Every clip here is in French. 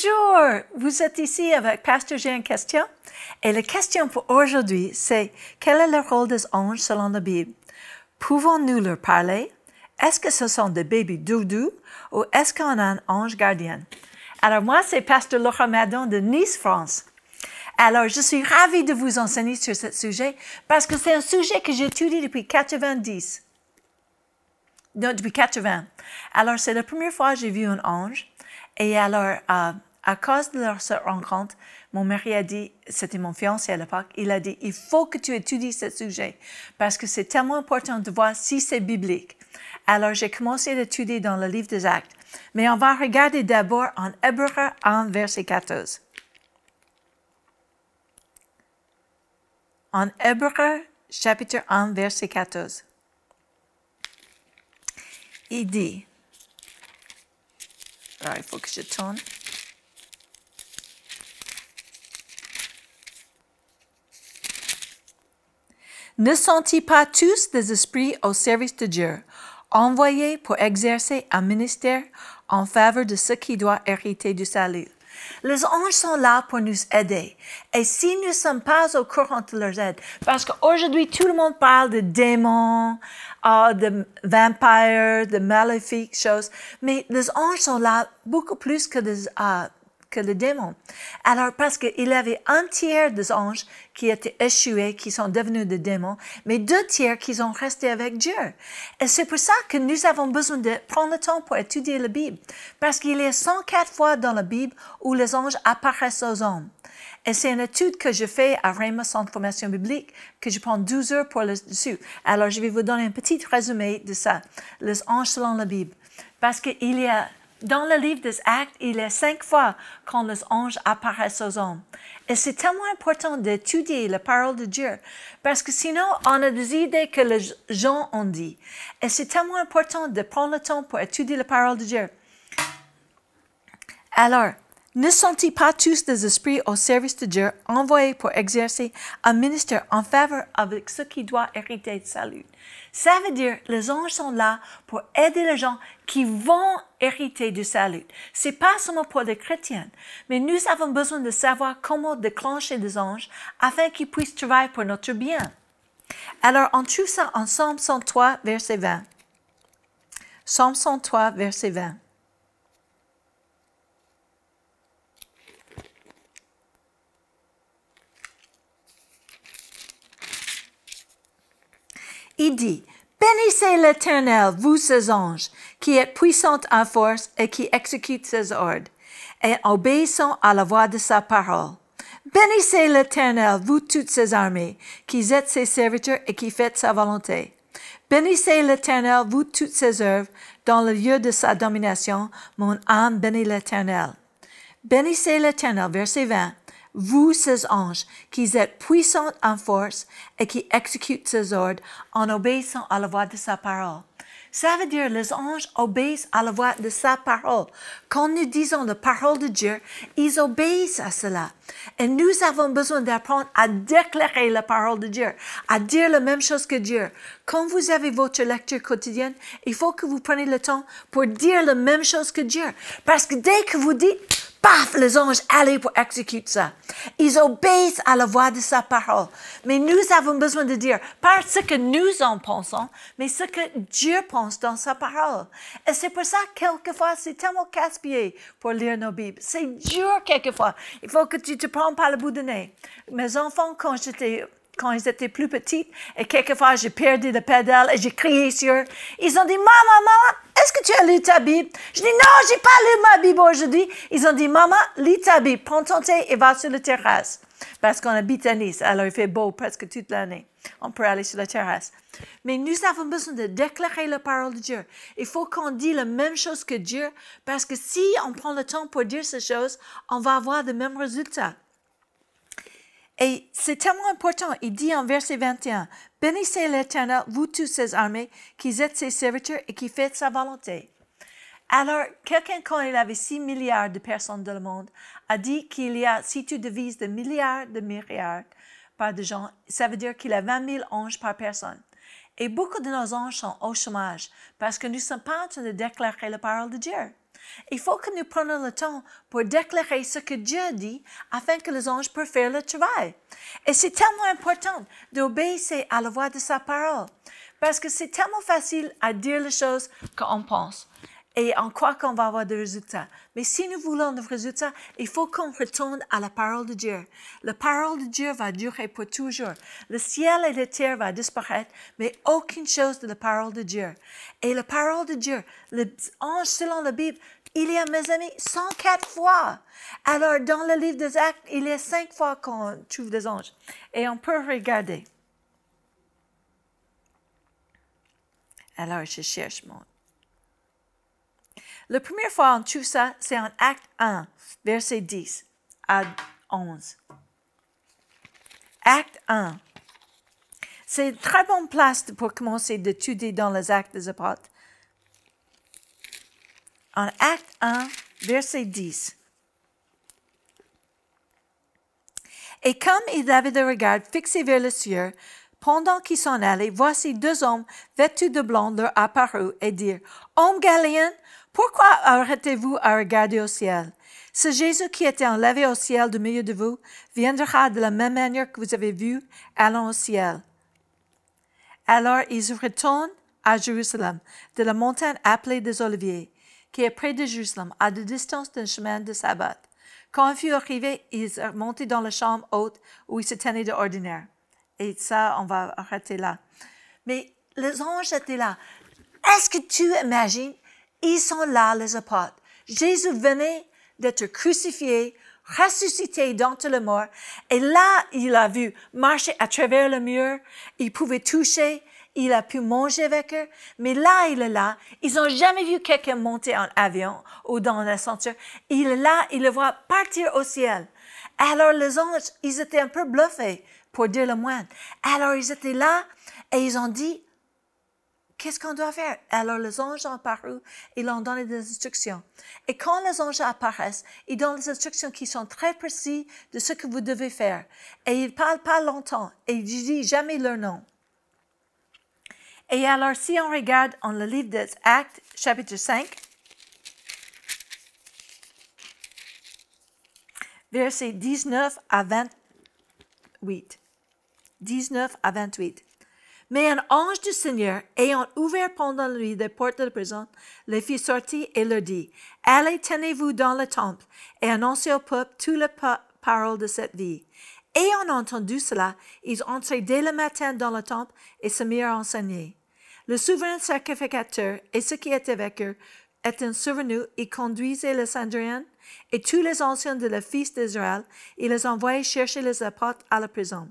Bonjour, vous êtes ici avec Pasteur J'ai une question. Et la question pour aujourd'hui, c'est quel est le rôle des anges selon la Bible? Pouvons-nous leur parler? Est-ce que ce sont des bébés doudous ou est-ce qu'on a un ange gardien? Alors moi, c'est Pasteur Laura Madon de Nice, France. Alors, je suis ravie de vous enseigner sur ce sujet parce que c'est un sujet que j'étudie depuis 90. Non, depuis 80. Alors, c'est la première fois que j'ai vu un ange. Et alors, à cause de leur rencontre, mon mari a dit, c'était mon fiancé à l'époque, il a dit, il faut que tu étudies ce sujet parce que c'est tellement important de voir si c'est biblique. Alors, j'ai commencé à étudier dans le livre des Actes. Mais on va regarder d'abord en Hébreux 1, verset 14. En Hébreux, chapitre 1, verset 14. Il dit, alors il faut que je tourne. Ne sont-ils pas tous des esprits au service de Dieu, envoyés pour exercer un ministère en faveur de ceux qui doivent hériter du salut? Les anges sont là pour nous aider. Et si nous ne sommes pas au courant de leur aide, parce qu'aujourd'hui, tout le monde parle de démons, de vampires, de maléfiques choses, mais les anges sont là beaucoup plus que les démons. Alors, parce qu'il y avait un tiers des anges qui étaient échoués, qui sont devenus des démons, mais 2 tiers qui sont restés avec Dieu. Et c'est pour ça que nous avons besoin de prendre le temps pour étudier la Bible. Parce qu'il y a 104 fois dans la Bible où les anges apparaissent aux hommes. Et c'est une étude que je fais à Rhema Centre Formation Biblique, que je prends 12 heures pour le dessus. Alors, je vais vous donner un petit résumé de ça. Les anges selon la Bible. Parce qu'il y a dans le livre des Actes, il y a 5 fois quand les anges apparaissent aux hommes. Et c'est tellement important d'étudier la parole de Dieu, parce que sinon, on a des idées que les gens ont dit. Et c'est tellement important de prendre le temps pour étudier la parole de Dieu. Alors, ne sont-ils pas tous des esprits au service de Dieu, envoyés pour exercer un ministère en faveur avec ceux qui doivent hériter du salut? Ça veut dire, les anges sont là pour aider les gens qui vont hériter du salut. C'est pas seulement pour les chrétiens, mais nous avons besoin de savoir comment déclencher des anges afin qu'ils puissent travailler pour notre bien. Alors, on trouve ça en Psaume 103, verset 20. Psaume 103, verset 20. Il dit, « Bénissez l'Éternel, vous ses anges, qui êtes puissants en force et qui exécutent ses ordres, et obéissant à la voix de sa parole. Bénissez l'Éternel, vous toutes ses armées, qui êtes ses serviteurs et qui faites sa volonté. Bénissez l'Éternel, vous toutes ses œuvres, dans le lieu de sa domination, mon âme bénit l'Éternel. Bénissez l'Éternel, verset 20. Vous, ses anges, qui êtes puissants en force et qui exécutent ses ordres en obéissant à la voix de sa parole. » Ça veut dire les anges obéissent à la voix de sa parole. Quand nous disons la parole de Dieu, ils obéissent à cela. Et nous avons besoin d'apprendre à déclarer la parole de Dieu, à dire la même chose que Dieu. Quand vous avez votre lecture quotidienne, il faut que vous preniez le temps pour dire la même chose que Dieu. Parce que dès que vous dites, paf, les anges, allez pour exécuter ça. Ils obéissent à la voix de sa parole. Mais nous avons besoin de dire, pas ce que nous en pensons, mais ce que Dieu pense dans sa parole. Et c'est pour ça, quelquefois, c'est tellement casse-pied pour lire nos Bibles. C'est dur, quelquefois. Il faut que tu te prennes par le bout du nez. Mes enfants, quand ils étaient plus petits, et quelquefois, j'ai perdu le pédale et j'ai crié sur eux. Ils ont dit, maman, est-ce que tu as lu ta Bible? Je dis, non, j'ai pas lu ma Bible aujourd'hui. Ils ont dit, maman, lis ta Bible, prends ton thé et va sur la terrasse. Parce qu'on habite à Nice, alors il fait beau presque toute l'année. On peut aller sur la terrasse. Mais nous avons besoin de déclarer la parole de Dieu. Il faut qu'on dise la même chose que Dieu, parce que si on prend le temps pour dire ces choses, on va avoir les mêmes résultats. Et c'est tellement important, il dit en verset 21, « Bénissez l'Éternel, vous tous ses armées, qui êtes ses serviteurs et qui faites sa volonté. » Alors, quelqu'un, quand il avait 6 milliards de personnes dans le monde, a dit qu'il y a, si tu divises de milliards par de gens, ça veut dire qu'il y a 20 000 anges par personne. Et beaucoup de nos anges sont au chômage, parce que nous ne sommes pas en train de déclarer la parole de Dieu. Il faut que nous prenions le temps pour déclarer ce que Dieu a dit afin que les anges puissent faire le travail. Et c'est tellement important d'obéir à la voix de sa parole. Parce que c'est tellement facile à dire les choses qu'on pense. Et on croit qu'on va avoir des résultats. Mais si nous voulons des résultats, il faut qu'on retourne à la parole de Dieu. La parole de Dieu va durer pour toujours. Le ciel et la terre vont disparaître, mais aucune chose de la parole de Dieu. Et la parole de Dieu, les anges selon la Bible, il y a, mes amis, 104 fois. Alors, dans le livre des Actes, il y a 5 fois qu'on trouve des anges. Et on peut regarder. Alors, je cherche mon... La première fois on trouve ça, c'est en Acte 1, verset 10 à 11. Acte 1. C'est une très bonne place pour commencer d'étudier dans les Actes des Apôtres. En Acte 1, verset 10. Et comme il avait le regard fixé vers le ciel, pendant qu'ils s'en allaient, voici 2 hommes vêtus de blanc leur apparurent et dirent, « Hommes Galiléens, pourquoi arrêtez-vous à regarder au ciel? Ce Jésus qui était enlevé au ciel du milieu de vous viendra de la même manière que vous avez vu allant au ciel. » Alors ils retournent à Jérusalem, de la montagne appelée des Oliviers, qui est près de Jérusalem, à de distance d'un chemin de sabbat. Quand ils furent arrivés, ils sont montés dans la chambre haute où ils se tenaient d'ordinaire. Et ça, on va arrêter là. Mais les anges étaient là. Est-ce que tu imagines? Ils sont là, les apôtres. Jésus venait d'être crucifié, ressuscité d'entre les morts. Et là, il a vu marcher à travers le mur. Il pouvait toucher. Il a pu manger avec eux. Mais là, il est là. Ils n'ont jamais vu quelqu'un monter en avion ou dans l'ascenseur. Il est là. Il le voit partir au ciel. Alors, les anges, ils étaient un peu bluffés, pour dire le moins. Alors, ils étaient là et ils ont dit, qu'est-ce qu'on doit faire? Alors, les anges ont apparu, ils leur ont donné des instructions. Et quand les anges apparaissent, ils donnent des instructions qui sont très précises de ce que vous devez faire. Et ils ne parlent pas longtemps et ils ne disent jamais leur nom. Et alors, si on regarde dans le livre des Actes, chapitre 5, versets 19 à 28. 19 à 28. Mais un ange du Seigneur, ayant ouvert pendant la nuit les portes de la prison, les fit sortir et leur dit, « Allez, tenez-vous dans le temple et annoncez au peuple toutes les paroles de cette vie. » Ayant entendu cela, ils entraient dès le matin dans le temple et se mirent à enseigner. Le souverain sacrificateur et ceux qui étaient avec eux étant survenus, ils conduisaient les Sanhedrin et tous les anciens de la fils d'Israël, ils les envoyaient chercher les apôtres à la prison.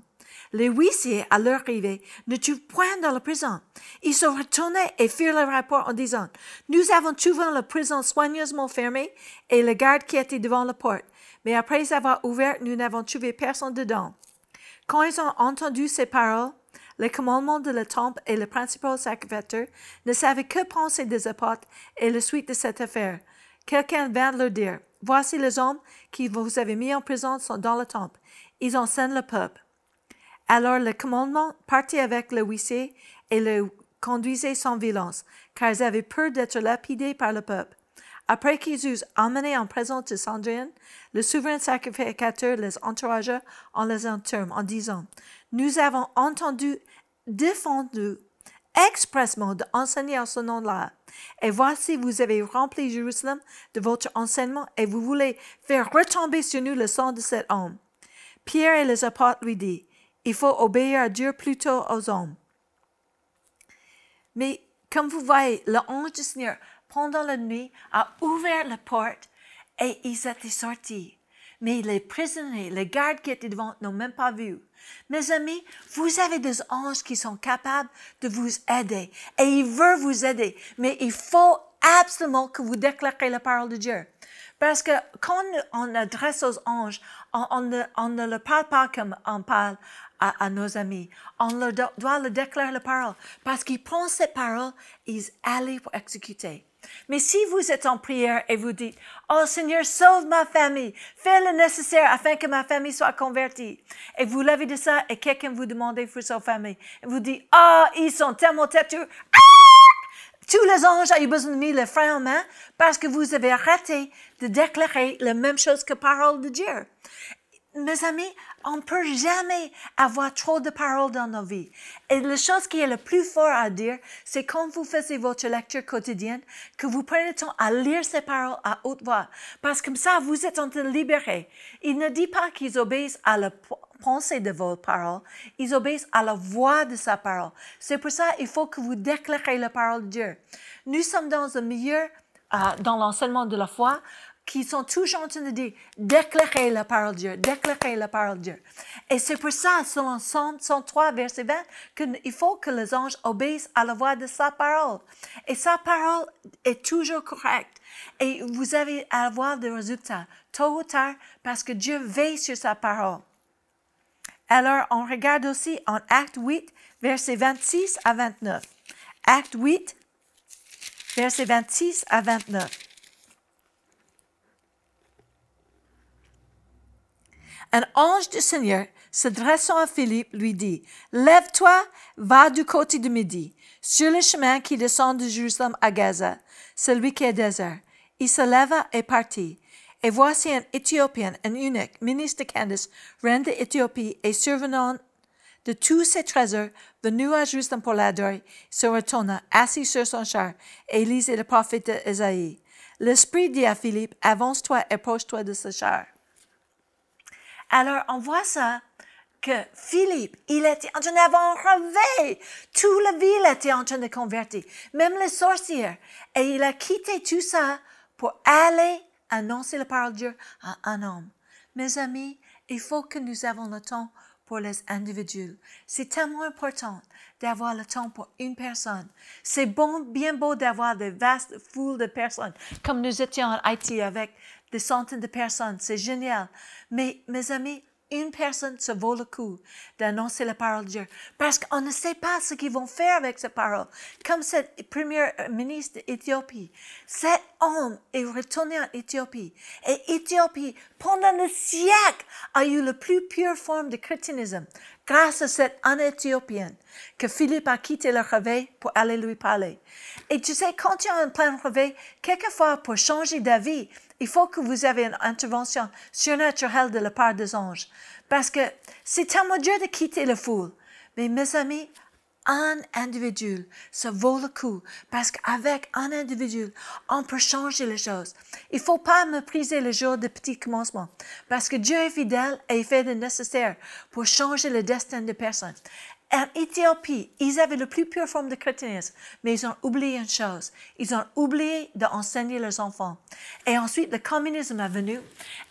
Les huissiers, à leur arrivée, ne trouvent point dans la prison. Ils se retournaient et firent le rapport en disant, « Nous avons trouvé la prison soigneusement fermée et le garde qui était devant la porte. Mais après avoir ouvert, nous n'avons trouvé personne dedans. » Quand ils ont entendu ces paroles, les commandements de le temple et le principal sacrificateur ne savaient que penser des apôtres et la suite de cette affaire. Quelqu'un vint leur dire, « Voici les hommes qui vous avez mis en prison sont dans le temple. Ils enseignent le peuple. » Alors le commandement partit avec le huissier et le conduisait sans violence, car ils avaient peur d'être lapidés par le peuple. Après qu'ils eussent emmené en présence de Sanhedrin, le souverain sacrificateur les encouragea en les termes, en disant, « Nous avons entendu défendu expressement d'enseigner en ce nom-là. Et voici, vous avez rempli Jérusalem de votre enseignement et vous voulez faire retomber sur nous le sang de cet homme. » Pierre et les apôtres lui disent, « Il faut obéir à Dieu plutôt aux hommes. » Mais comme vous voyez, l'ange du Seigneur, pendant la nuit, a ouvert la porte et ils étaient sortis. Mais les prisonniers, les gardes qui étaient devant n'ont même pas vu. Mes amis, vous avez des anges qui sont capables de vous aider et ils veulent vous aider. Mais il faut absolument que vous déclarez la parole de Dieu. Parce que quand on adresse aux anges, on ne le parle pas comme on parle à nos amis. On doit le déclarer la parole. Parce qu'ils prennent cette parole, ils allaient pour exécuter. Mais si vous êtes en prière et vous dites, « Oh Seigneur, sauve ma famille, fais le nécessaire afin que ma famille soit convertie. » Et vous l'avez dit ça et quelqu'un vous demande pour sa famille. Et vous dites, « Oh, ils sont tellement têtus. » Tous les anges ont eu besoin de mettre le frein en main parce que vous avez arrêté de déclarer la même chose que parole de Dieu. Mes amis, on ne peut jamais avoir trop de paroles dans nos vies. Et la chose qui est le plus fort à dire, c'est quand vous faites votre lecture quotidienne, que vous prenez le temps à lire ces paroles à haute voix. Parce que comme ça, vous êtes en train de libérer. Il ne dit pas qu'ils obéissent à la pensée de vos paroles, ils obéissent à la voix de sa parole. C'est pour ça qu'il faut que vous déclarez la parole de Dieu. Nous sommes dans un milieu, dans l'enseignement de la foi, qui sont toujours en train de dire, déclarer la parole de Dieu, déclarer la parole de Dieu. Et c'est pour ça, selon Psaume 103, verset 20, qu'il faut que les anges obéissent à la voix de sa parole. Et sa parole est toujours correcte. Et vous allez avoir des résultats, tôt ou tard, parce que Dieu veille sur sa parole. Alors, on regarde aussi en Acte 8, versets 26 à 29. Acte 8, versets 26 à 29. Un ange du Seigneur, se dressant à Philippe, lui dit, « Lève-toi, va du côté du midi, sur le chemin qui descend de Jérusalem à Gaza, celui qui est désert. » Il se leva et partit. Et voici un Éthiopien, un eunuque, ministre de Candace, reine d'Éthiopie, et survenant de tous ses trésors, venu à Jérusalem pour l'adorer, se retourna, assis sur son char, et lisait le prophète Ésaïe. L'Esprit dit à Philippe, « Avance-toi et approche-toi de ce char. » Alors, on voit ça, que Philippe, il était en train d'avoir un réveil. Toute la ville était en train de convertir, même les sorcières. Et il a quitté tout ça pour aller annoncer la parole de Dieu à un homme. Mes amis, il faut que nous avons le temps pour les individus. C'est tellement important d'avoir le temps pour une personne. C'est bon, bien beau d'avoir de vastes foules de personnes, comme nous étions en Haïti avec des centaines de personnes. C'est génial. Mais, mes amis, une personne se vaut le coup d'annoncer la parole de Dieu. Parce qu'on ne sait pas ce qu'ils vont faire avec cette parole. Comme cette première ministre d'Éthiopie. Cet homme est retourné en Éthiopie. Et Éthiopie, pendant des siècles, a eu la plus pure forme de christianisme. Grâce à cette Éthiopienne que Philippe a quitté le réveil pour aller lui parler. Et tu sais, quand tu as un plein réveil, quelquefois pour changer d'avis, il faut que vous ayez une intervention surnaturelle de la part des anges. Parce que c'est tellement dur de quitter la foule. Mais mes amis, un individu, ça vaut le coup. Parce qu'avec un individu, on peut changer les choses. Il ne faut pas mépriser le jour de petits commencements. Parce que Dieu est fidèle et il fait le nécessaire pour changer le destin de personnes. En Éthiopie, ils avaient la plus pure forme de christianisme, mais ils ont oublié une chose. Ils ont oublié d'enseigner leurs enfants. Et ensuite, le communisme est venu.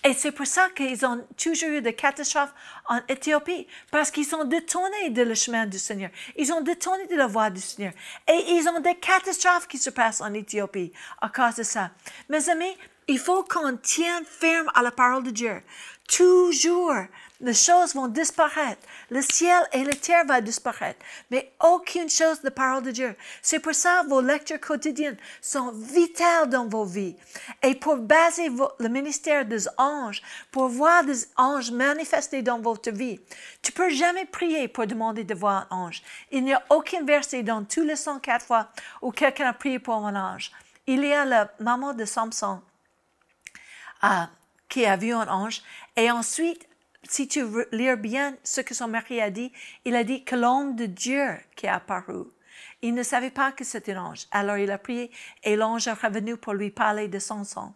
Et c'est pour ça qu'ils ont toujours eu des catastrophes en Éthiopie, parce qu'ils sont détournés de le chemin du Seigneur. Ils ont détourné de la voie du Seigneur. Et ils ont des catastrophes qui se passent en Éthiopie à cause de ça. Mes amis, il faut qu'on tienne ferme à la parole de Dieu. Toujours, les choses vont disparaître. Le ciel et la terre vont disparaître. Mais aucune chose de la parole de Dieu. C'est pour ça que vos lectures quotidiennes sont vitales dans vos vies. Et pour baser le ministère des anges, pour voir des anges manifestés dans votre vie, tu peux jamais prier pour demander de voir un ange. Il n'y a aucun verset dans tous les 104 fois où quelqu'un a prié pour un ange. Il y a la maman de Samson qui a vu un ange. Et ensuite, si tu lis bien ce que son mari a dit, il a dit que l'homme de Dieu qui est apparu. Il ne savait pas que c'était un ange. Alors il a prié et l'ange est revenu pour lui parler de son sang.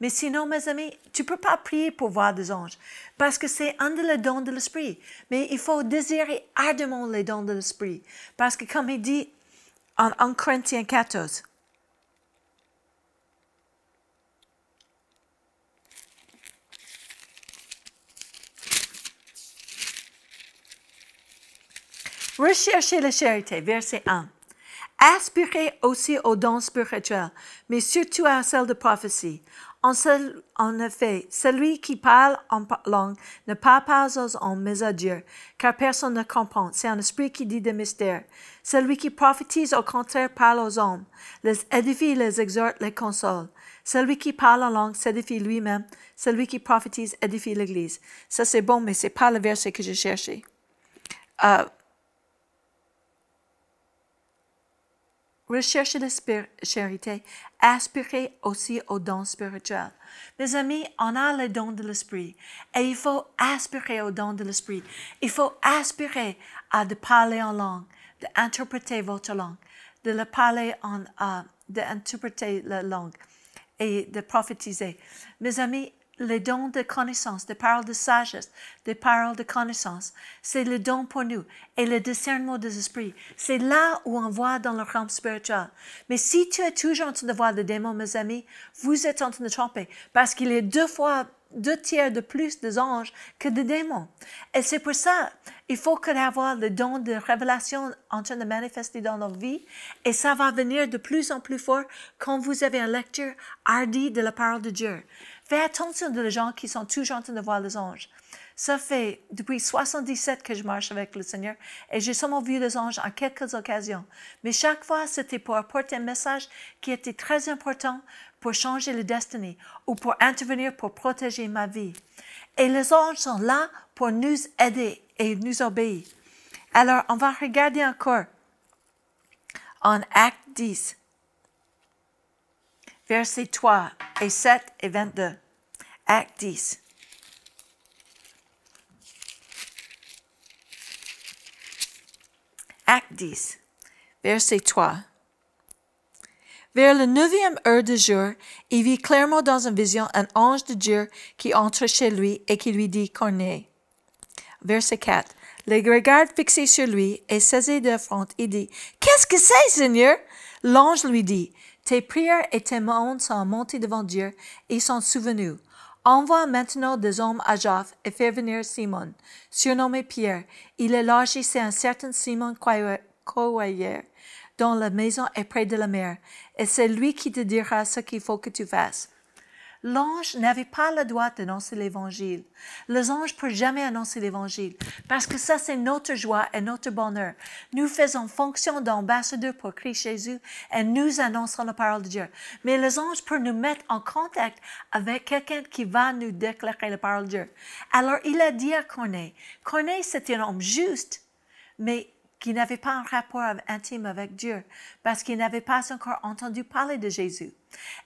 Mais sinon, mes amis, tu ne peux pas prier pour voir des anges parce que c'est un des dons de l'esprit. Mais il faut désirer ardemment les dons de l'esprit. Parce que comme il dit en 1 Corinthiens 14, recherchez la charité, verset 1. Aspirez aussi aux dons spirituels, mais surtout à celle de prophétie. En effet, celui qui parle en langue ne parle pas aux hommes, mais à Dieu, car personne ne comprend. C'est un esprit qui dit des mystères. Celui qui prophétise, au contraire, parle aux hommes, les édifie, les exhorte, les console. Celui qui parle en langue s'édifie lui-même. Celui qui prophétise édifie l'Église. Ça, c'est bon, mais ce n'est pas le verset que j'ai cherché. recherchez la charité, aspirez aussi aux dons spirituels. Mes amis, on a les dons de l'esprit et il faut aspirer aux dons de l'esprit. Il faut aspirer à de parler en langue, d'interpréter votre langue, de le parler d'interpréter la langue et de prophétiser. Mes amis, les dons de connaissance, des paroles de sagesse, des paroles de connaissance, c'est le don pour nous. Et le discernement des esprits, c'est là où on voit dans le realm spirituel. Mais si tu es toujours en train de voir des démons, mes amis, vous êtes en train de tromper. Parce qu'il y a 2 tiers de plus des anges que des démons. Et c'est pour ça, il faut avoir le don de révélation en train de manifester dans nos vies. Et ça va venir de plus en plus fort quand vous avez une lecture hardie de la parole de Dieu. Fais attention aux gens qui sont toujours en train de voir les anges. Ça fait depuis 77 que je marche avec le Seigneur et j'ai seulement vu les anges en quelques occasions. Mais chaque fois, c'était pour apporter un message qui était très important pour changer la destinée ou pour intervenir pour protéger ma vie. Et les anges sont là pour nous aider et nous obéir. Alors, on va regarder encore en Acte 10. Versets 3 et 7 et 22. Acte 10. Acte 10, verset 3. Vers le 9e heure du jour, il vit clairement dans une vision un ange de Dieu qui entre chez lui et qui lui dit Corneille. Verset 4. Le regard fixé sur lui et saisi d'affront, il dit Qu'est-ce que c'est, Seigneur? L'ange lui dit Tes prières et tes demandes sont montées devant Dieu et sont souvenues. Envoie maintenant des hommes à Jaffe et fais venir Simon, surnommé Pierre. Il est logé chez un certain Simon Courrier, dont la maison est près de la mer, et c'est lui qui te dira ce qu'il faut que tu fasses. L'ange n'avait pas le droit d'annoncer l'Évangile. Les anges ne peuvent jamais annoncer l'Évangile parce que ça, c'est notre joie et notre bonheur. Nous faisons fonction d'ambassadeurs pour Christ Jésus et nous annonçons la parole de Dieu. Mais les anges peuvent nous mettre en contact avec quelqu'un qui va nous déclarer la parole de Dieu. Alors, il a dit à Corneille, Corneille, c'était un homme juste, mais qui n'avait pas un rapport intime avec Dieu parce qu'il n'avait pas encore entendu parler de Jésus.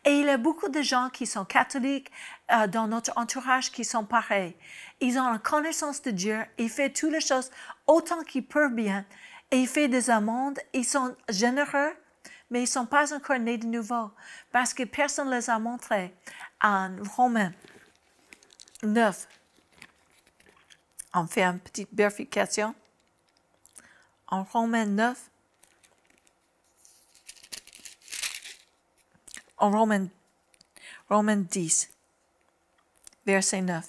Et il y a beaucoup de gens qui sont catholiques dans notre entourage qui sont pareils. Ils ont une connaissance de Dieu, ils font toutes les choses autant qu'ils peuvent bien et ils font des amendes, ils sont généreux, mais ils ne sont pas encore nés de nouveau parce que personne ne les a montrés. En Romains 9, on fait une petite vérification. En Romains 9, en Romains 10, verset 9.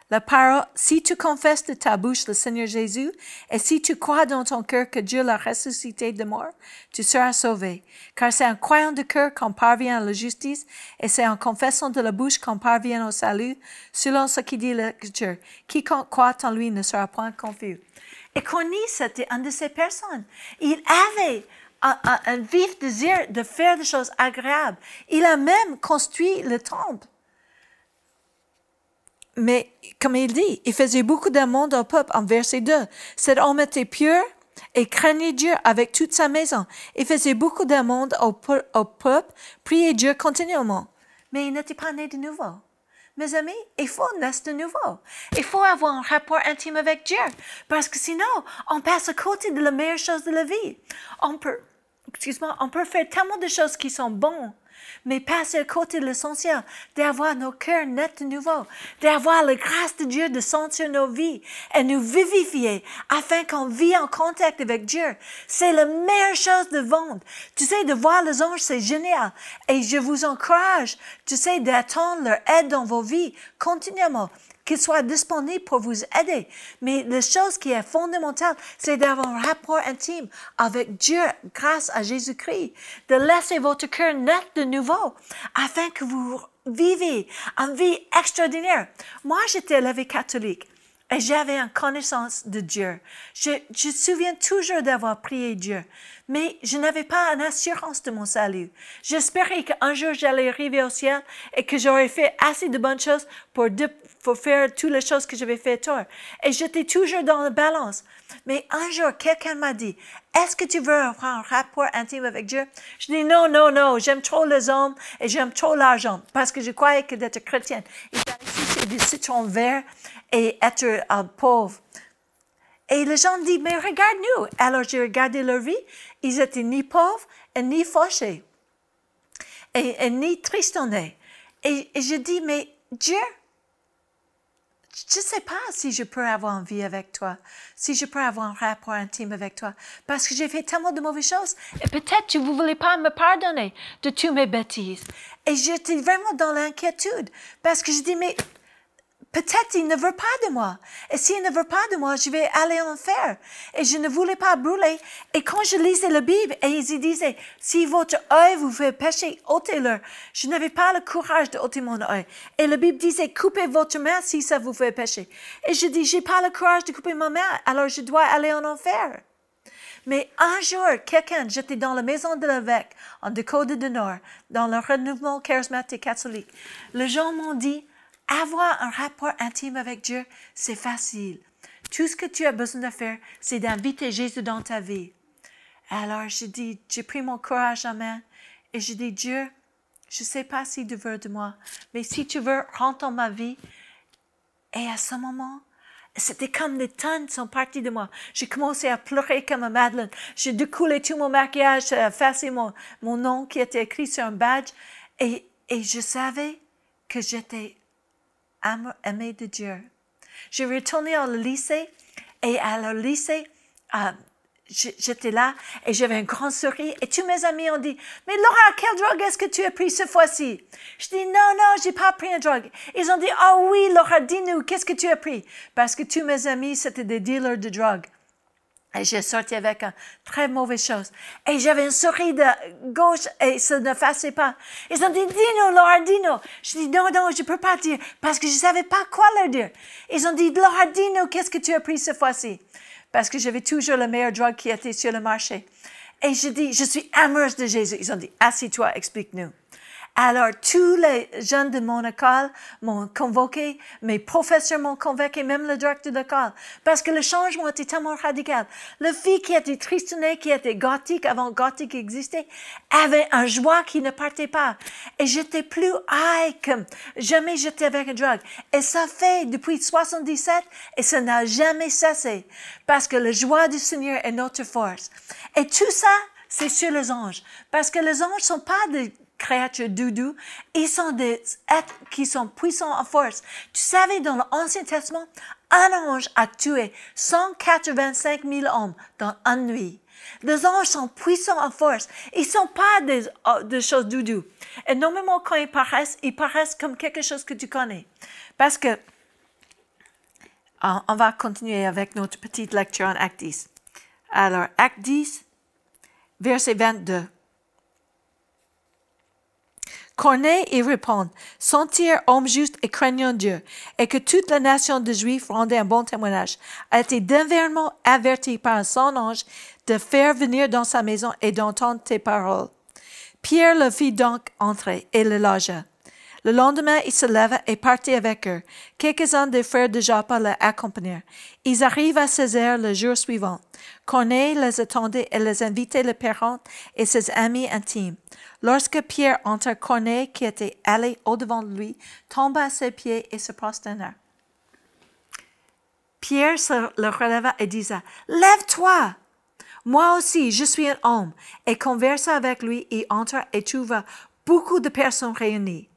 La parole, si tu confesses de ta bouche le Seigneur Jésus, et si tu crois dans ton cœur que Dieu l'a ressuscité de mort, tu seras sauvé. Car c'est en croyant de cœur qu'on parvient à la justice, et c'est en confessant de la bouche qu'on parvient au salut, selon ce qui dit l'Écriture. Quiconque croit en lui ne sera point confus. Et Corneille, c'était une de ces personnes. Il avait un vif désir de faire des choses agréables. Il a même construit le temple. Mais, comme il dit, il faisait beaucoup d'amendes au peuple en verset 2. Cet homme était pur et craignait Dieu avec toute sa maison. Il faisait beaucoup d'amendes au peuple, priait Dieu continuellement. Mais il n'était pas né de nouveau. Mes amis, il faut naître de nouveau. Il faut avoir un rapport intime avec Dieu. Parce que sinon, on passe à côté de la meilleure chose de la vie. On peut faire tellement de choses qui sont bonnes, mais passer à côté de l'essentiel, d'avoir nos cœurs nets de nouveau, d'avoir la grâce de Dieu de sentir nos vies et nous vivifier afin qu'on vit en contact avec Dieu. C'est la meilleure chose de vendre. Tu sais, de voir les anges, c'est génial. Et je vous encourage, tu sais, d'attendre leur aide dans vos vies continuellement, qu'ils soient disponibles pour vous aider. Mais la chose qui est fondamentale, c'est d'avoir un rapport intime avec Dieu grâce à Jésus-Christ, de laisser votre cœur net de nouveau afin que vous viviez une vie extraordinaire. Moi, j'étais élevée catholique et j'avais une connaissance de Dieu. Je me souviens toujours d'avoir prié Dieu, mais je n'avais pas une assurance de mon salut. J'espérais qu'un jour j'allais arriver au ciel et que j'aurais fait assez de bonnes choses pour pour faire toutes les choses que j'avais fait tort. Et j'étais toujours dans la balance. Mais un jour, quelqu'un m'a dit, est-ce que tu veux avoir un rapport intime avec Dieu? Je dis, non, non, non, j'aime trop les hommes et j'aime trop l'argent parce que je croyais que d'être chrétienne, il fallait sucer du citron vert et être pauvre. Et les gens disent, mais regarde-nous. Alors j'ai regardé leur vie, ils étaient ni pauvres et ni fâchés et ni tristonnés. Et je dis, mais Dieu, je ne sais pas si je peux avoir une vie avec toi, si je peux avoir un rapport intime avec toi, parce que j'ai fait tellement de mauvaises choses. Et peut-être que vous ne voulez pas me pardonner de toutes mes bêtises. Et j'étais vraiment dans l'inquiétude, parce que je dis, mais peut-être il ne veut pas de moi. Et s'il ne veut pas de moi, je vais aller en enfer. Et je ne voulais pas brûler. Et quand je lisais la Bible, et ils disaient, si votre œil vous fait pécher, ôtez-le. Je n'avais pas le courage de ôter mon œil. Et la Bible disait, coupez votre main si ça vous fait pécher. Et je dis, j'ai pas le courage de couper ma main, alors je dois aller en enfer. Mais un jour, j'étais dans la maison de l'évêque, en Dakota du Nord, dans le renouveau charismatique catholique. Les gens m'ont dit, avoir un rapport intime avec Dieu, c'est facile. Tout ce que tu as besoin de faire, c'est d'inviter Jésus dans ta vie. Alors, j'ai pris mon courage en main et je dis, Dieu, je ne sais pas si tu veux de moi, mais si tu veux, rentre dans ma vie. Et à ce moment, c'était comme des tonnes sont parties de moi. J'ai commencé à pleurer comme une Madeleine. J'ai découlé tout mon maquillage, effacé mon nom qui était écrit sur un badge. Et je savais que j'étais aimée de Dieu. Je retournais au lycée et à le lycée, j'étais là et j'avais un grand sourire et tous mes amis ont dit, mais Laura, quelle drogue est-ce que tu as pris cette fois-ci? Je dis, non, j'ai pas pris une drogue. Ils ont dit, oh oui, Laura, dis-nous, qu'est-ce que tu as pris? Parce que tous mes amis, c'était des dealers de drogue. Et j'ai sorti avec une très mauvaise chose. Et j'avais un sourire de gauche et ça ne faisait pas. Ils ont dit, dis-nous, Laura, dis-nous. Je dis, non, je peux pas dire parce que je savais pas quoi leur dire. Ils ont dit, Laura, dis-nous, qu'est-ce que tu as pris cette fois-ci? Parce que j'avais toujours la meilleure drogue qui était sur le marché. Et je dis, je suis amoureuse de Jésus. Ils ont dit, assis-toi, explique-nous. Alors, tous les jeunes de mon école m'ont convoqué, mes professeurs m'ont convoqué, même le directeur de l'école, parce que le changement était tellement radical. La fille qui était tristonnée, qui était gothique avant gothique existait, avait un joie qui ne partait pas. Et j'étais plus high comme jamais j'étais avec une drogue. Et ça fait depuis 77 et ça n'a jamais cessé, parce que la joie du Seigneur est notre force. Et tout ça, c'est sur les anges, parce que les anges sont pas des créatures doudou, ils sont des êtres qui sont puissants en force. Tu savais, dans l'Ancien Testament, un ange a tué 185 000 hommes dans une nuit. Les anges sont puissants en force. Ils sont pas des choses doudou. Et normalement, quand ils paraissent comme quelque chose que tu connais. Parce que, on va continuer avec notre petite lecture en Acte 10. Alors, Acte 10, verset 22. Corneille y répond, sentir homme juste et craignant Dieu, et que toute la nation de Juifs rendait un bon témoignage, a été dernièrement averti par un saint ange de faire venir dans sa maison et d'entendre tes paroles. Pierre le fit donc entrer et le logea. Le lendemain, il se leva et partit avec eux. Quelques-uns des frères de Joppa l'accompagnèrent. Ils arrivent à Césaire le jour suivant. Corneille les attendait et les invitait les parents et ses amis intimes. Lorsque Pierre entra, Corneille, qui était allé au-devant de lui, tomba à ses pieds et se prosterna. Pierre se le releva et disait, « Lève-toi! Moi aussi, je suis un homme. » Et conversa avec lui et entra et trouva beaucoup de personnes réunies.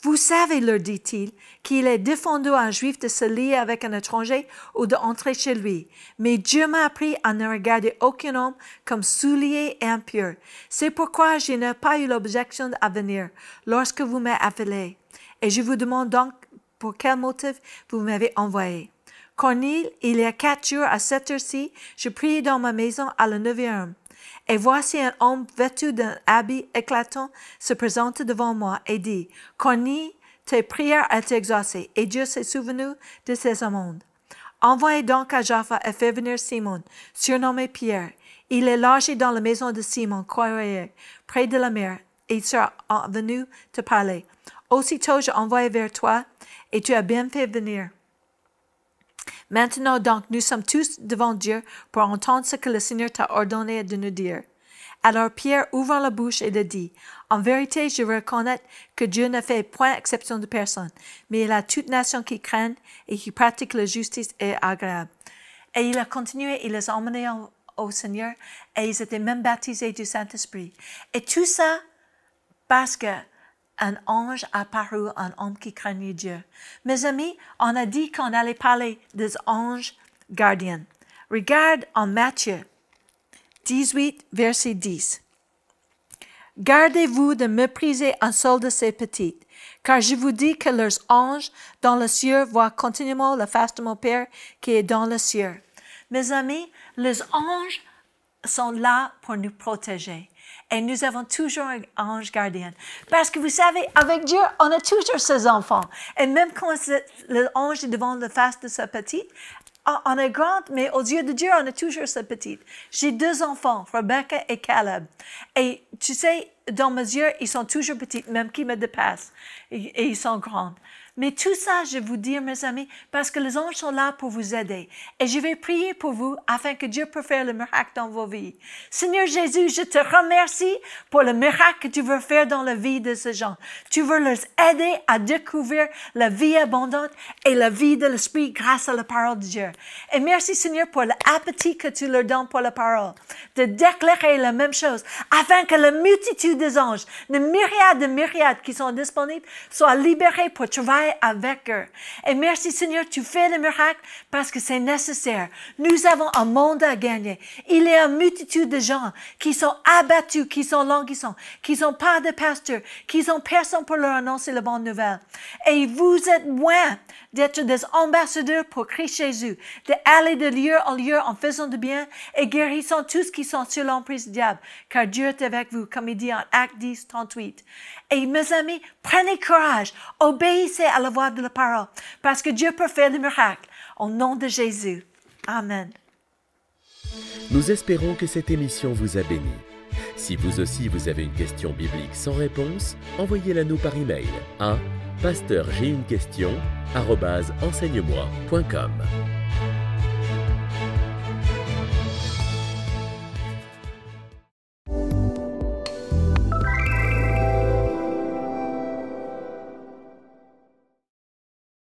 Vous savez, leur dit-il, qu'il est défendu à un juif de se lier avec un étranger ou d'entrer chez lui. Mais Dieu m'a appris à ne regarder aucun homme comme souillé et impur. C'est pourquoi je n'ai pas eu l'objection à venir lorsque vous m'avez appelé. Et je vous demande donc pour quel motif vous m'avez envoyé. Corneille, il y a 4 jours à cette heure-ci, je priais dans ma maison à la 9e. Et voici un homme vêtu d'un habit éclatant se présente devant moi et dit, « Corneille, tes prières ont été exaucées, et Dieu s'est souvenu de ses amendes. Envoyez donc à Jaffa et faites venir Simon, surnommé Pierre. Il est logé dans la maison de Simon, croyez, près de la mer, et il sera venu te parler. Aussitôt, j'ai envoyé vers toi, et tu as bien fait venir. Maintenant donc, nous sommes tous devant Dieu pour entendre ce que le Seigneur t'a ordonné de nous dire. » Alors Pierre ouvre la bouche et le dit, « En vérité, je reconnais que Dieu ne fait point exception de personne, mais il a toute nation qui craigne et qui pratique la justice et agréable. » Et il a continué, il les a emmenés au Seigneur et ils étaient même baptisés du Saint-Esprit. Et tout ça parce qu'un ange a apparu, un homme qui craignait Dieu. Mes amis, on a dit qu'on allait parler des anges gardiens. Regarde en Matthieu 18, verset 10. « Gardez-vous de mépriser un seul de ces petites, car je vous dis que leurs anges dans le ciel voient continuellement la face de mon Père qui est dans le ciel. » Mes amis, les anges sont là pour nous protéger. Et nous avons toujours un ange gardien. Parce que vous savez, avec Dieu, on a toujours ses enfants. Et même quand l'ange est devant la face de sa petite, on est grande, mais aux yeux de Dieu, on a toujours sa petite. J'ai 2 enfants, Rebecca et Caleb. Et tu sais, dans mes yeux, ils sont toujours petits, même qu'ils me dépassent. Et ils sont grands. Mais tout ça, je vous dis, mes amis, parce que les anges sont là pour vous aider. Et je vais prier pour vous afin que Dieu puisse faire le miracle dans vos vies. Seigneur Jésus, je te remercie pour le miracle que tu veux faire dans la vie de ces gens. Tu veux les aider à découvrir la vie abondante et la vie de l'Esprit grâce à la parole de Dieu. Et merci Seigneur pour l'appétit que tu leur donnes pour la parole, de déclarer la même chose afin que la multitude des anges, les myriades qui sont disponibles, soient libérés pour travailler avec eux. Et merci Seigneur, tu fais le miracle parce que c'est nécessaire. Nous avons un monde à gagner. Il y a une multitude de gens qui sont abattus, qui sont languissants, qui n'ont pas de pasteur, qui n'ont personne pour leur annoncer la bonne nouvelle. Et vous êtes loin d'être des ambassadeurs pour Christ Jésus, d'aller de lieu en lieu en faisant du bien et guérissant tous qui sont sur l'emprise du diable, car Dieu est avec vous, comme il dit en Actes 10, 38. Et mes amis, prenez courage, obéissez à la voix de la parole, parce que Dieu peut faire le miracle. Au nom de Jésus. Amen. Nous espérons que cette émission vous a béni. Si vous aussi vous avez une question biblique sans réponse, envoyez-la nous par email à pasteurj'aiunequestion@enseigne-moi.com.